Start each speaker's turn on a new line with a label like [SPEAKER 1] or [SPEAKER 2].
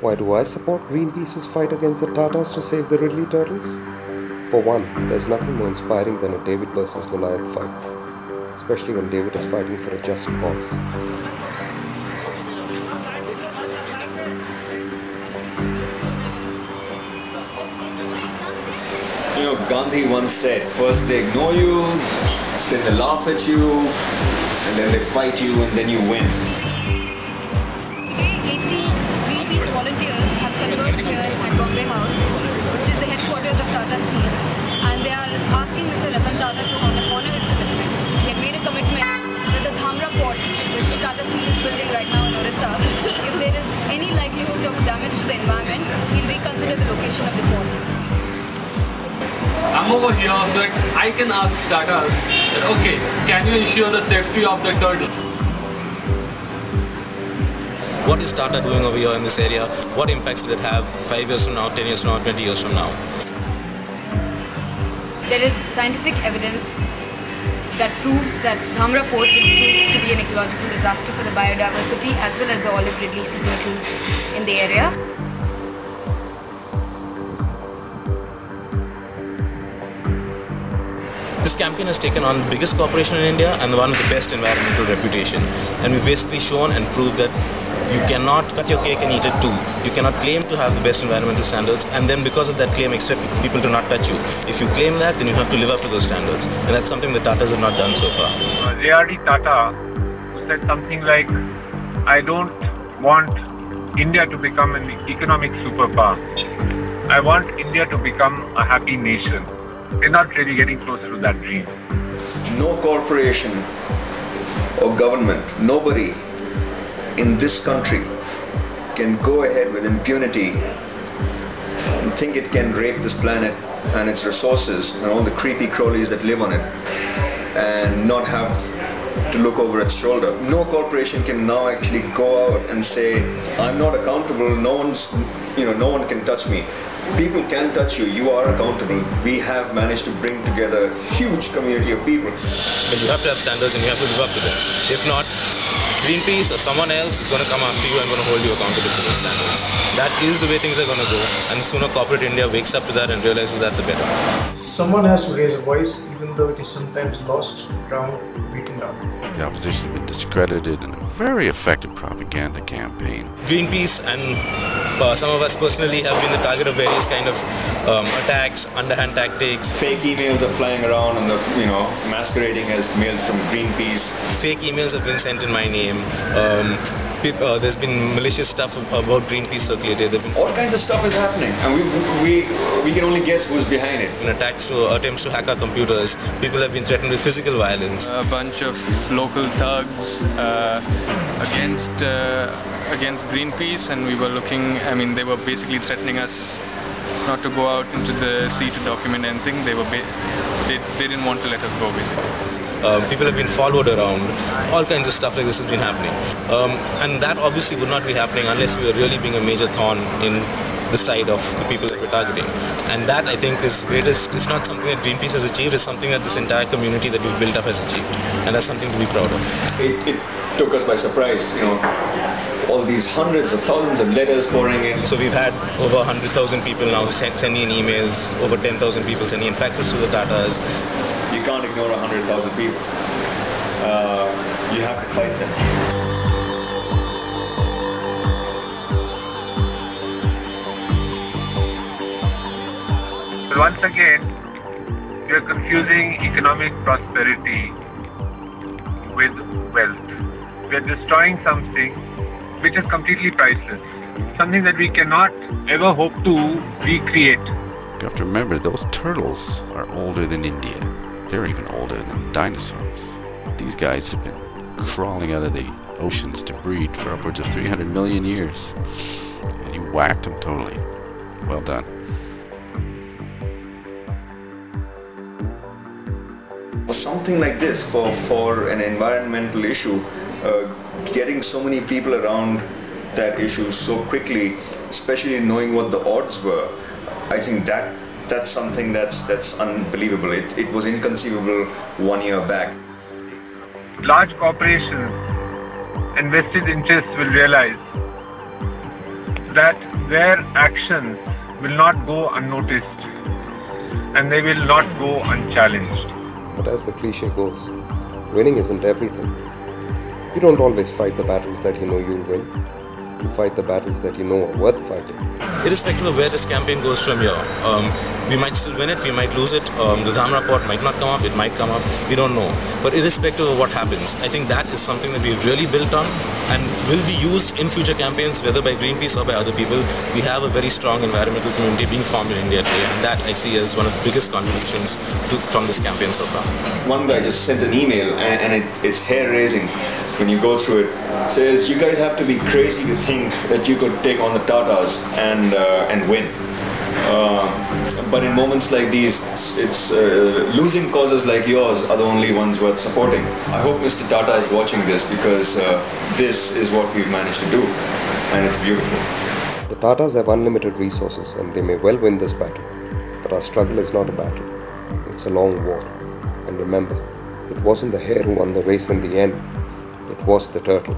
[SPEAKER 1] Why do I support Greenpeace's fight against the Tatas to save the Ridley turtles? For one, there's nothing more inspiring than a David versus Goliath fight, especially when David is fighting for a just cause.
[SPEAKER 2] You know, Gandhi once said, first they ignore you, then they laugh at you, and then they fight you, and then you win.
[SPEAKER 3] Today, 80 Greenpeace volunteers have converged here at Bombay House, which is the headquarters of Tata Steel, and they are asking Mr. Ratan Tata to honor his commitment. They have made a commitment that the Dhamra port, which Tata Steel is building right now in Orissa, if there is any likelihood of damage to the environment, he'll reconsider the location of the port.
[SPEAKER 4] I'm over here so that I can ask Tata, okay, can you ensure the safety of the turtle?
[SPEAKER 5] What is Tata doing over here in this area? What impacts will it have 5 years from now, 10 years from now, 20 years from now?
[SPEAKER 3] There is scientific evidence that proves that Dhamra port will prove to be an ecological disaster for the biodiversity as well as the olive ridley sea turtles in the area.
[SPEAKER 5] This campaign has taken on the biggest corporation in India and one with the best environmental reputation. And we've basically shown and proved that you cannot cut your cake and eat it too. You cannot claim to have the best environmental standards and then because of that claim expect people to not touch you. If you claim that, then you have to live up to those standards. And that's something that Tatas have not done so far.
[SPEAKER 6] Tata, who said something like, I don't want India to become an economic superpower. I want India to become a happy nation. We're not really getting closer to that dream.
[SPEAKER 2] No corporation or government, nobody in this country can go ahead with impunity and think it can rape this planet and its resources and all the creepy crawlies that live on it and not have to look over its shoulder. No corporation can now actually go out and say, I'm not accountable, no one can touch me. People can touch you, you are accountable. We have managed to bring together a huge community of people.
[SPEAKER 5] But you have to have standards and you have to live up to them. If not, Greenpeace or someone else is going to come after you and going to hold you accountable to those standards. That is the way things are going to go, and the sooner corporate India wakes up to that and realizes that, the better.
[SPEAKER 7] Someone has to raise a voice, even though it is sometimes lost, drowned, beaten down.
[SPEAKER 8] The opposition has been discredited in a very effective propaganda campaign.
[SPEAKER 5] Greenpeace and some of us personally have been the target of various kind of attacks, underhand tactics.
[SPEAKER 2] Fake emails are flying around and masquerading as mails from Greenpeace.
[SPEAKER 5] Fake emails have been sent in my name. There's been malicious stuff about Greenpeace circulated.
[SPEAKER 2] All kinds of stuff is happening, and we can only guess who's behind it.
[SPEAKER 5] Attempts to hack our computers. People have been threatened with physical violence.
[SPEAKER 9] A bunch of local thugs against Greenpeace, and we were looking. I mean, they were basically threatening us not to go out into the sea to document anything. They didn't want to let us go, basically.
[SPEAKER 5] People have been followed around. All kinds of stuff like this has been happening. And that obviously would not be happening unless we were really being a major thorn in the side of the people that we're targeting. And that, I think, is greatest. It's not something that Greenpeace has achieved, it's something that this entire community that we've built up has achieved. And that's something to be proud of.
[SPEAKER 2] It took us by surprise, all these hundreds of thousands of letters pouring in.
[SPEAKER 5] So we've had over 100,000 people now sending in emails, over 10,000 people sending in faxes to the Tatas.
[SPEAKER 2] You can't ignore 100,000 people. You have to fight them.
[SPEAKER 6] Once again, we are confusing economic prosperity with wealth. We are destroying something which is completely priceless. Something that we cannot ever hope to recreate.
[SPEAKER 8] You have to remember, those turtles are older than India. They're even older than dinosaurs. These guys have been crawling out of the oceans to breed for upwards of 300 million years. And he whacked them totally. Well done.
[SPEAKER 2] For something like this, for an environmental issue, getting so many people around that issue so quickly, especially knowing what the odds were, I think that's something that's unbelievable. It was inconceivable 1 year back.
[SPEAKER 6] Large corporations and vested interests will realize that their actions will not go unnoticed and they will not go unchallenged.
[SPEAKER 1] But as the cliche goes, winning isn't everything. You don't always fight the battles that you know you'll win. You fight the battles that you know are worth fighting.
[SPEAKER 5] Irrespective of where this campaign goes from here, we might still win it, we might lose it, the Dham report might not come up, it might come up, we don't know. But irrespective of what happens, I think that is something that we've really built on and will be used in future campaigns, whether by Greenpeace or by other people. We have a very strong environmental community being formed in India today, and that I see as one of the biggest contributions from this campaign so far.
[SPEAKER 2] One guy just sent an email and it's hair-raising when you go through it. Says, you guys have to be crazy to think that you could take on the Tatas and win. But in moments like these, it's losing causes like yours are the only ones worth supporting. I hope Mr. Tata is watching this, because this is what we've managed to do, and it's beautiful.
[SPEAKER 1] The Tatas have unlimited resources and they may well win this battle. But our struggle is not a battle. It's a long war. And remember, it wasn't the hare who won the race in the end. It was the turtle.